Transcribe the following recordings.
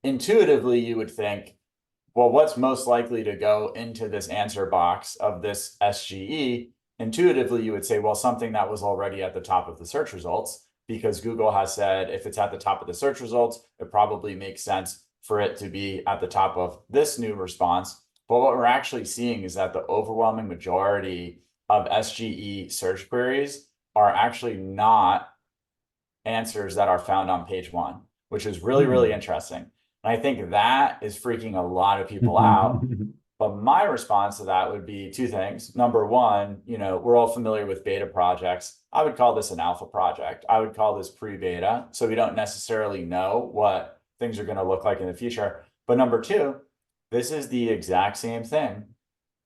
intuitively you would think, well, what's most likely to go into this answer box of this SGE? Intuitively, you would say, well, something that was already at the top of the search results, because Google has said if it's at the top of the search results, it probably makes sense for it to be at the top of this new response. But what we're actually seeing is that the overwhelming majority of SGE search queries are actually not answers that are found on page one, which is really, really Hmm. interesting. And I think that is freaking a lot of people out. But my response to that would be two things. Number one, we're all familiar with beta projects. I would call this an alpha project. I would call this pre-beta. So we don't necessarily know what things are going to look like in the future. But number two, this is the exact same thing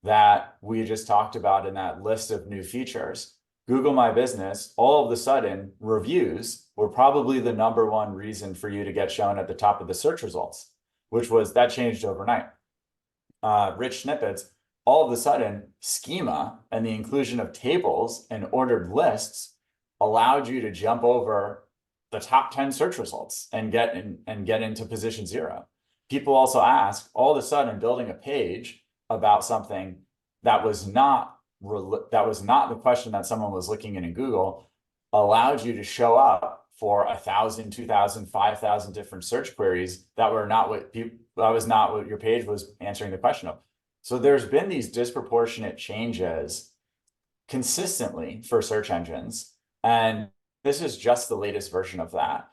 that we just talked about in that list of new features. Google My Business, all of a sudden, reviews were probably the number one reason for you to get shown at the top of the search results, which was that changed overnight. Rich snippets, all of a sudden, schema and the inclusion of tables and ordered lists allowed you to jump over the top 10 search results and get into position zero. People also ask, all of a sudden, building a page about something that was not the question that someone was looking in Google allowed you to show up for 1,000, 2,000, 5,000 different search queries that was not what your page was answering the question of. So there's been these disproportionate changes consistently for search engines, and this is just the latest version of that.